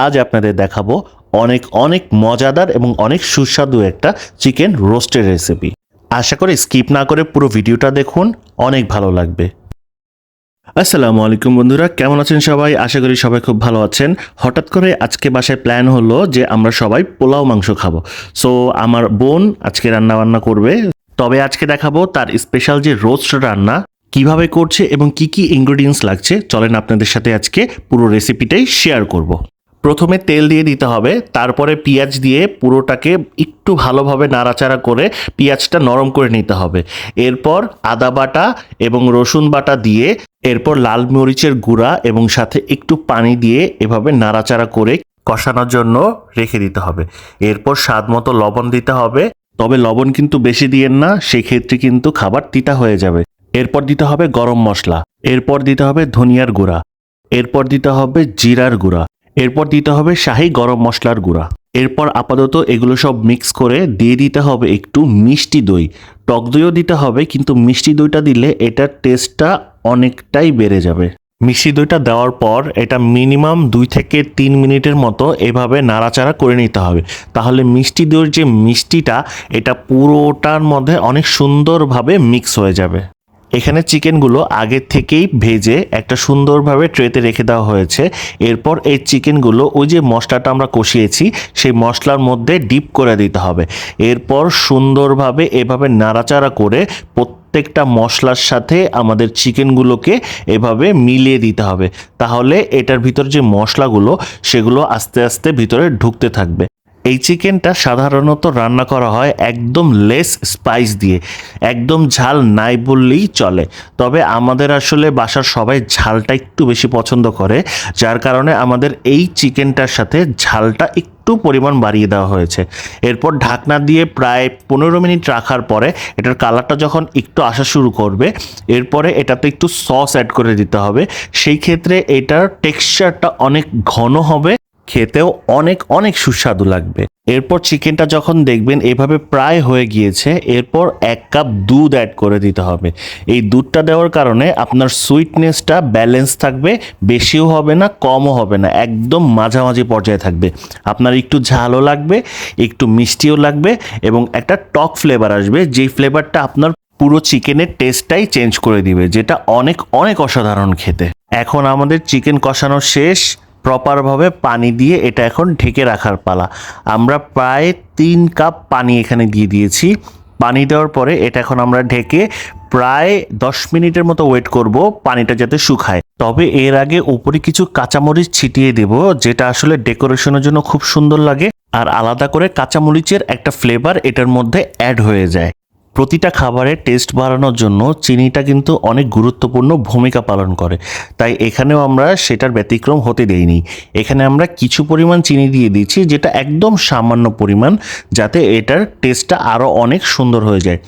আজ আপনাদের দেখাবো অনেক অনেক মজাদার এবং অনেক সুস্বাদু একটা চিকেন রোস্টের রেসিপি। আশা করি স্কিপ না করে পুরো ভিডিওটা দেখুন, অনেক ভালো লাগবে। আসসালামু আলাইকুম বন্ধুরা, কেমন আছেন সবাই? আশা করি সবাই খুব ভালো আছেন। হঠাৎ করে আজকে বাসায় প্ল্যান হলো যে আমরা সবাই পোলাও মাংস খাবো। সো আমার বোন আজকে রান্না বান্না করবে। তবে আজকে দেখাবো তার স্পেশাল যে রোস্ট রান্না কিভাবে করছে এবং কি কি ইনগ্রেডিয়েন্টস লাগছে। চলেন আপনাদের সাথে আজকে পুরো রেসিপিটাই শেয়ার করব। প্রথমে তেল দিয়ে দিতে হবে, তারপরে পেঁয়াজ দিয়ে পুরোটাকে একটু ভালোভাবে নাড়াচাড়া করে পেঁয়াজটা নরম করে নিতে হবে। এরপর আদা বাটা এবং রসুন বাটা দিয়ে এরপর লাল মরিচের গুঁড়া এবং সাথে একটু পানি দিয়ে এভাবে নাড়াচাড়া করে কষানোর জন্য রেখে দিতে হবে। এরপর স্বাদ মতো লবণ দিতে হবে, তবে লবণ কিন্তু বেশি দিয়েন না, সেক্ষেত্রে কিন্তু খাবার তিতা হয়ে যাবে। এরপর দিতে হবে গরম মশলা, এরপর দিতে হবে ধনিয়ার গুঁড়া, এরপর দিতে হবে জিরার গুঁড়া, এরপর দিতে হবে শাহি গরম মশলার গুঁড়া। এরপর আপাতত এগুলো সব মিক্স করে দিয়ে দিতে হবে একটু মিষ্টি দই। টক দইও দিতে হবে, কিন্তু মিষ্টি দইটা দিলে এটার টেস্টটা অনেকটাই বেড়ে যাবে। মিষ্টি দইটা দেওয়ার পর এটা মিনিমাম 2 থেকে 3 মিনিটের মতো এভাবে নাড়াচাড়া করে নিতে হবে। তাহলে মিষ্টি দইয়ের যে মিষ্টিটা এটা পুরোটার মধ্যে অনেক সুন্দরভাবে মিক্স হয়ে যাবে। এখানে চিকেনগুলো আগে থেকেই ভেজে একটা সুন্দরভাবে ট্রেতে রেখে দেওয়া হয়েছে। এরপর এই চিকেনগুলো ওই যে মশলাটা আমরা কষিয়েছি সেই মশলার মধ্যে ডিপ করে দিতে হবে। এরপর সুন্দরভাবে এভাবে নাড়াচাড়া করে প্রত্যেকটা মশলার সাথে আমাদের চিকেনগুলোকে এভাবে মিলিয়ে দিতে হবে। তাহলে এটার ভিতর যে মশলাগুলো সেগুলো আস্তে আস্তে ভিতরে ঢুকতে থাকবে। এই চিকেনটা সাধারণত রান্না করা হয় একদম লেস স্পাইস দিয়ে, একদম ঝাল নাই বললেই চলে। তবে আমাদের আসলে বাসার সবাই ঝালটা একটু বেশি পছন্দ করে, যার কারণে আমাদের এই চিকেনটার সাথে ঝালটা একটু পরিমাণ বাড়িয়ে দেওয়া হয়েছে। এরপর ঢাকনা দিয়ে প্রায় 15 মিনিট রাখার পরে এটার কালারটা যখন একটু আসা শুরু করবে, এরপরে এটাতে একটু সস অ্যাড করে দিতে হবে। সেই ক্ষেত্রে এটার টেক্সচারটা অনেক ঘন হবে, খেতেও অনেক অনেক সুস্বাদু লাগবে। এরপর চিকেনটা যখন দেখবেন এভাবে প্রায় হয়ে গিয়েছে, এরপর 1 কাপ দুধ অ্যাড করে দিতে হবে। এই দুধটা দেওয়ার কারণে আপনার সুইটনেসটা ব্যালেন্স থাকবে, বেশিও হবে না কমও হবে না, একদম মাঝামাঝি পর্যায়ে থাকবে। আপনার একটু ঝালও লাগবে, একটু মিষ্টিও লাগবে এবং একটা টক ফ্লেভার আসবে, যেই ফ্লেভারটা আপনার পুরো চিকেনের টেস্টটাই চেঞ্জ করে দিবে, যেটা অনেক অনেক অসাধারণ খেতে। এখন আমাদের চিকেন কষানো শেষ। প্রপারভাবে পানি দিয়ে এটা এখন ঢেকে রাখার পালা। আমরা প্রায় 3 কাপ পানি এখানে দিয়ে দিয়েছি। পানি দেওয়ার পরে এটা এখন আমরা ঢেকে প্রায় 10 মিনিটের মতো ওয়েট করব পানিটা যাতে শুকায়। তবে এর আগে উপরে কিছু কাঁচামরিচ ছিটিয়ে দেব, যেটা আসলে ডেকোরেশনের জন্য খুব সুন্দর লাগে, আর আলাদা করে কাঁচামরিচের একটা ফ্লেভার এটার মধ্যে অ্যাড হয়ে যায়। প্রতিটা খাবারের টেস্ট বাড়ানোর জন্য চিনিটা কিন্তু অনেক গুরুত্বপূর্ণ ভূমিকা পালন করে, তাই এখানেও আমরা সেটার ব্যতিক্রম হতে দেইনি। এখানে আমরা কিছু পরিমাণ চিনি দিয়ে দিচ্ছি, যেটা একদম সামান্য পরিমাণ, যাতে এটার টেস্টটা আরও অনেক সুন্দর হয়ে যায়।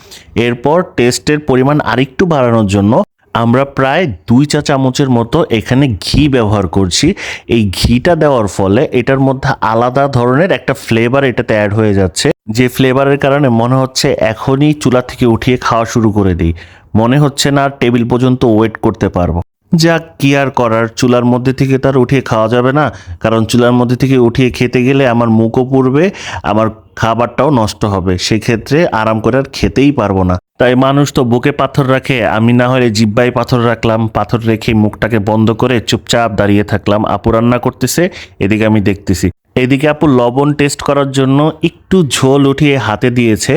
এরপর টেস্টের পরিমাণ আরেকটু বাড়ানোর জন্য আমরা প্রায় 2 চা চামচের মতো এখানে ঘি ব্যবহার করছি। এই ঘিটা দেওয়ার ফলে এটার মধ্যে আলাদা ধরনের একটা ফ্লেভার এটাতে অ্যাড হয়ে যাচ্ছে, যে ফ্লেভারের কারণে মনে হচ্ছে এখনই চুলা থেকে উঠিয়ে খাওয়া শুরু করে দিই, মনে হচ্ছে না টেবিল পর্যন্ত ওয়েট করতে পারবো। যাক, কি আর করার, চুলার মধ্যে থেকে তার উঠিয়ে খাওয়া যাবে না, কারণ চুলার মধ্যে থেকে উঠিয়ে খেতে গেলে আমার মুখও পুড়বে, আমার খাবারটাও নষ্ট হবে, সেক্ষেত্রে আরাম করে আর খেতেই পারবো না। তাই মানুষ তো বুকে পাথর রাখে, আমি না হলে জিহ্বায় পাথর রাখলাম, পাথর রেখে মুখটাকে বন্ধ করে চুপচাপ দাঁড়িয়ে থাকলাম। আপু রান্না করতেছে, এদিকে আমি দেখতেছি। এদিকে আপু লবণ টেস্ট করার জন্য একটু ঝোল উঠিয়ে হাতে দিয়েছে।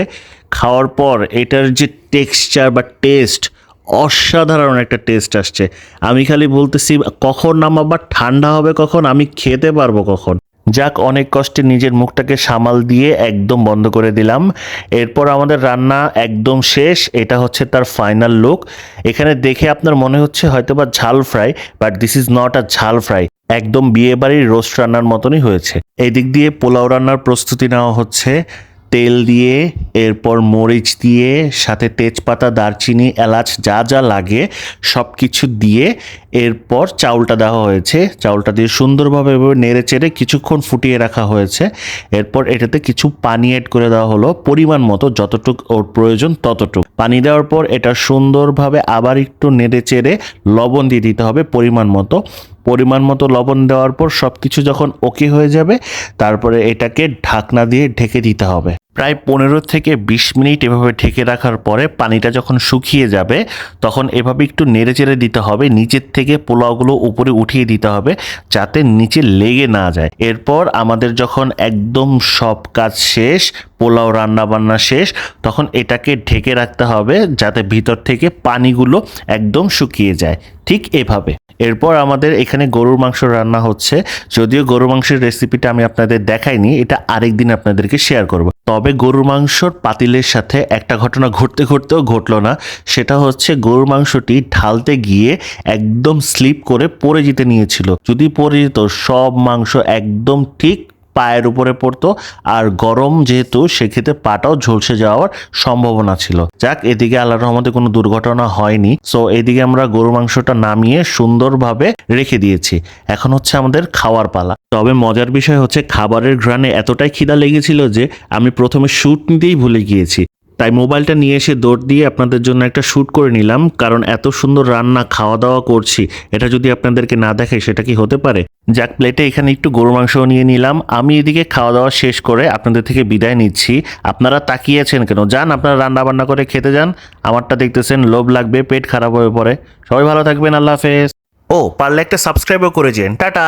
খাওয়ার পর এটার যে টেক্সচার বা টেস্ট, অসাধারণ একটা টেস্ট আসছে। আমি খালি বলতেছি কখন নামাবা, ঠান্ডা হবে কখন, আমি খেতে পারবো কখন। যাক, অনেক কষ্টে নিজের মুখটাকে সামাল দিয়ে একদম বন্ধ করে দিলাম। এরপর আমাদের রান্না একদম শেষ। এটা হচ্ছে তার ফাইনাল লুক। এখানে দেখে আপনার মনে হচ্ছে হয়তোবা ঝাল fry, but this is not a ঝাল ফ্রাই, একদম বিয়েবাড়ির রোস্ট রান্নার মতনই হয়েছে। এদিক দিয়ে পোলাও রান্নার প্রস্তুতি নেওয়া হচ্ছে। তেল দিয়ে, এরপর মরিচ দিয়ে, সাথে তেজপাতা, দারচিনি, এলাচ যা যা লাগে সব কিছু দিয়ে এরপর চাউলটা দেওয়া হয়েছে। চাউলটা দিয়ে সুন্দরভাবে নেড়ে চেড়ে কিছুক্ষণ ফুটিয়ে রাখা হয়েছে। এরপর এটাতে কিছু পানি অ্যাড করে দেওয়া হলো পরিমাণ মতো, যতটুকু ওর প্রয়োজন ততটুকু পানি দেওয়ার পর এটা সুন্দরভাবে আবার একটু নেড়ে চেড়ে লবণ দিয়ে দিতে হবে পরিমাণ মতো। পরিমাণ মতো লবণ দেওয়ার পর সব কিছু যখন ওকে হয়ে যাবে তারপরে এটাকে ঢাকনা দিয়ে ঢেকে দিতে হবে। প্রায় 15 থেকে 20 মিনিট এভাবে ঢেকে রাখার পরে পানিটা যখন শুকিয়ে যাবে তখন এভাবে একটু নেড়েচেড়ে দিতে হবে, নিচের থেকে পোলাওগুলো উপরে উঠিয়ে দিতে হবে যাতে নিচে লেগে না যায়। এরপর আমাদের যখন একদম সব কাজ শেষ, পোলাও রান্না বান্না শেষ, তখন এটাকে ঢেকে রাখতে হবে যাতে ভিতর থেকে পানিগুলো একদম শুকিয়ে যায়, ঠিক এভাবে। এরপর আমাদের এখানে গরুর মাংস রান্না হচ্ছে। যদিও গরুর মাংসের রেসিপিটা আমি আপনাদের দেখাইনি, এটা আরেকদিন আপনাদেরকে শেয়ার করব। তবে গরুর মাংসর পাতিলের সাথে একটা ঘটনা ঘটতে ঘটতেও ঘটলো না, সেটা হচ্ছে গরুর মাংসটি ঢালতে গিয়ে একদম স্লিপ করে পড়ে যেতে নিয়েছিল। যদি পড়ে যেত সব মাংস একদম ঠিক পায়ের উপরে পড়তো, আর গরম যেহেতু সেক্ষেত্রে পাটাও ঝলসে যাওয়ার সম্ভাবনা ছিল। যাক, এদিকে আল্লাহর রহমতে কোনো দুর্ঘটনা হয়নি। সো এদিকে আমরা গরু মাংসটা নামিয়ে সুন্দরভাবে রেখে দিয়েছি। এখন হচ্ছে আমাদের খাওয়ার পালা। তবে মজার বিষয় হচ্ছে খাবারের ঘ্রাণে এতটাই খিদা লেগেছিল যে আমি প্রথমে শ্যুট নিতেই ভুলে গিয়েছি। তাই মোবাইলটা নিয়ে এসে দৌড় দিয়ে আপনাদের জন্য একটা শ্যুট করে নিলাম, কারণ এত সুন্দর রান্না খাওয়া দাওয়া করছি, এটা যদি আপনাদেরকে না দেখাই সেটা কি হতে পারে। যাক, প্লেটে এখানে একটু গরু মাংসও নিয়ে নিলাম। আমি এদিকে খাওয়া দাওয়া শেষ করে আপনাদের থেকে বিদায় নিচ্ছি। আপনারা তাকিয়েছেন কেন? যান, আপনারা রান্না বান্না করে খেতে যান। আমারটা দেখতেছেন, লোভ লাগবে, পেট খারাপ হয়ে পড়ে। সবাই ভালো থাকবেন, আল্লাহ হাফেজ। ও পারলে একটা সাবস্ক্রাইবও করে যান। টাটা।